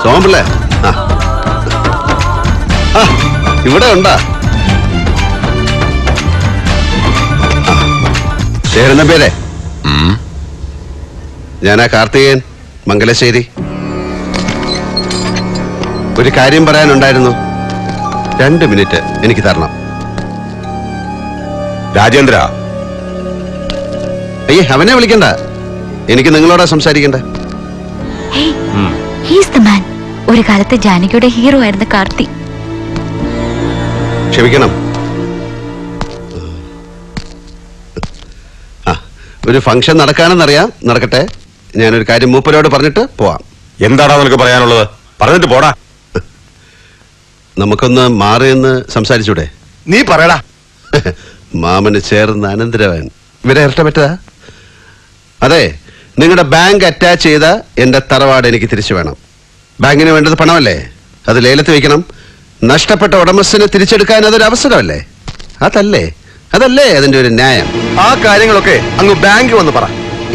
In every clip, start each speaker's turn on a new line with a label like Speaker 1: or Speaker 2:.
Speaker 1: സോമപിള്ളേ, ഇവിടെ ഉണ്ടാ? ചേരുന്ന പേരെ? ഞാനാ കാർത്തികേയൻ, മംഗലശ്ശേരി. ഒരു കാര്യം പറയാനുണ്ടായിരുന്നു. 2 മിനിറ്റ് എനിക്ക് തരണം.
Speaker 2: രാജേന്ദ്ര.
Speaker 1: അയ്യേ, അവനെ വിളിക്കണ്ട. എനിക്ക് നിങ്ങളോടാ സംസാരിക്കണ്ട.
Speaker 3: ഒരു കാലത്ത് ജാനകിയുടെ ഹീറോ ആയിരുന്ന കാർത്തി.
Speaker 1: ക്ഷമിക്കണം. ഒരു ഫംഗ്ഷൻ നടക്കാനെന്നറിയാം. നടക്കട്ടെ. ഞാനൊരു കാര്യം മൂപ്പരോട് പറഞ്ഞിട്ട് പോവാം.
Speaker 2: എന്താടാ നിനക്ക് പറയാനുള്ളത്? പറഞ്ഞിട്ട് പോടാ.
Speaker 1: നമുക്കൊന്ന് മാറിയെന്ന് സംസാരിച്ചൂടെ?
Speaker 2: നീ പറയടാ.
Speaker 1: മാമന് ചേർന്ന് അനന്തരവൻ ഇവരെ ഇരട്ട പറ്റതാ? അതെ, നിങ്ങളുടെ ബാങ്ക് അറ്റാച്ച് ചെയ്ത എന്റെ തറവാട് എനിക്ക് തിരിച്ചു വേണം. ബാങ്കിന് വേണ്ടത് പണമല്ലേ? അത് ലേലത്ത് വെക്കണം. നഷ്ടപ്പെട്ട ഉടമസ്ഥന് തിരിച്ചെടുക്കാൻ അതൊരു അവസരമല്ലേ? അതല്ലേ അതിന്റെ ഒരു ന്യായം?
Speaker 2: ആ കാര്യങ്ങളൊക്കെ അങ്ങ് ബാങ്ക് വന്ന് പറ.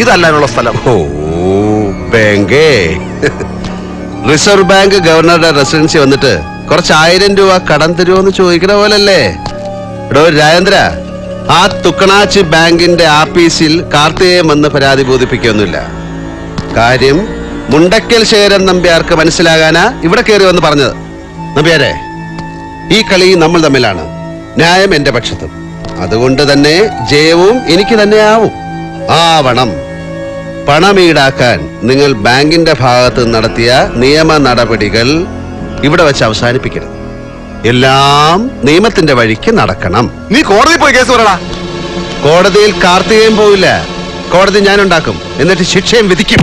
Speaker 2: ഇതല്ലാനുള്ള സ്ഥലം.
Speaker 1: ഓ, ബാങ്കേ. റിസർവ് ബാങ്ക് ഗവർണറുടെ റെസിഡൻസി വന്നിട്ട് കുറച്ച് 1000 രൂപ കടം തരുമോന്ന് ചോദിക്കണ പോലല്ലേ? എടോ രാജേന്ദ്ര, ആ തുക്കണാച്ചി ബാങ്കിന്റെ ആഫീസിൽ കാർത്തികേയൻ വന്ന് പരാതി ബോധിപ്പിക്കൊന്നുമില്ല. കാര്യം മുണ്ടക്കൽ ശേഖരൻ നമ്പ്യാർക്ക് മനസ്സിലാകാനാ ഇവിടെ കയറി വന്ന് പറഞ്ഞത്. നമ്പ്യാരെ, ഈ കളി നമ്മൾ തമ്മിലാണ്. ന്യായം എന്റെ പക്ഷത്തും. അതുകൊണ്ട് തന്നെ ജയവും എനിക്ക് തന്നെ ആവണം. പണം ഈടാക്കാൻ നിങ്ങൾ ബാങ്കിന്റെ ഭാഗത്ത് നടത്തിയ നിയമ നടപടികൾ ഇവിടെ വെച്ച് അവസാനിപ്പിക്കണം. എല്ലാം നിയമത്തിന്റെ വഴിക്ക് നടക്കണം.
Speaker 2: നീ കോടതിയിൽ പോയി കേസ് പറയടാ.
Speaker 1: കോടതിയിൽ കാർത്തികേയൻ പോവില്ല. കോടതി ഞാനുണ്ടാക്കും. എന്നിട്ട് ശിക്ഷയും വിധിക്കും.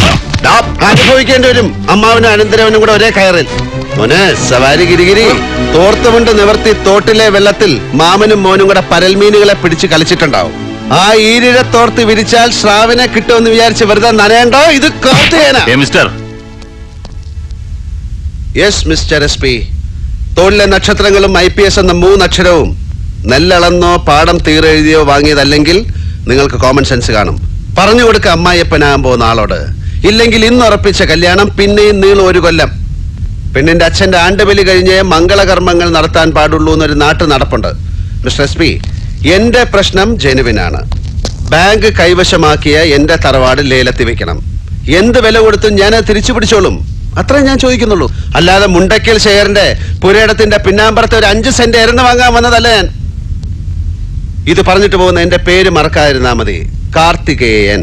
Speaker 1: അനുഭവിക്കേണ്ടി വരും. അമ്മാവനും അനന്തരവനും കൂടെ ഒരേ കയറിൽ. മോനെ സവാരി ഗിരിഗിരി, തോർത്തുമുണ്ട് നിവർത്തി തോട്ടിലെ വെള്ളത്തിൽ മാമനും മോനും കൂടെ പരൽമീനുകളെ പിടിച്ച് കളിച്ചിട്ടുണ്ടാവും. ആ ഈരിഴ തോർത്ത് വിരിച്ചാൽ ശ്രാവിനെ കിട്ടുമെന്ന് വിചാരിച്ച് വെറുതെ നനയണ്ടോ? ഇത് കാർത്തികേയനാ. Yes mister SP. തോളിലെ നക്ഷത്രങ്ങളും IPS എന്ന 3 അക്ഷരവും നെല്ലളന്നോ പാടം തീരെഴുതിയോ വാങ്ങിയതല്ലെങ്കിൽ നിങ്ങൾക്ക് കോമൺ സെൻസ് കാണും. പറഞ്ഞു കൊടുക്ക അമ്മായിയപ്പനാകാൻ പോകുന്ന ആളോട്. ഇല്ലെങ്കിൽ ഇന്ന് ഉറപ്പിച്ച കല്യാണം പിന്നെയും നീളും 1 കൊല്ലം. പെണ്ണിന്റെ അച്ഛന്റെ ആണ്ടുബലി കഴിഞ്ഞ് മംഗളകർമ്മങ്ങൾ നടത്താൻ പാടുള്ളൂ എന്നൊരു നാട്ടു നടപ്പുണ്ട്. മിസ്റ്റർ SP, എന്റെ പ്രശ്നം ജെനുവിനാണ്. ബാങ്ക് കൈവശമാക്കിയ എന്റെ തറവാട് ലേലത്തി വെക്കണം. എന്ത് വില കൊടുത്തും ഞാൻ തിരിച്ചു പിടിച്ചോളും. അത്രേ ഞാൻ ചോദിക്കുന്നുള്ളൂ. അല്ലാതെ മുണ്ടക്കൽ ശേഖരന്റെ പുരയിടത്തിന്റെ പിന്നാമ്പറത്തെ ഒരു 5 സെന്റ് എരന്ന് വാങ്ങാൻ വന്നതല്ല ഞാൻ. ഇത് പറഞ്ഞിട്ട് പോകുന്ന എന്റെ പേര് മറക്കാതിരുന്നാ മതി. കാർത്തികേയൻ.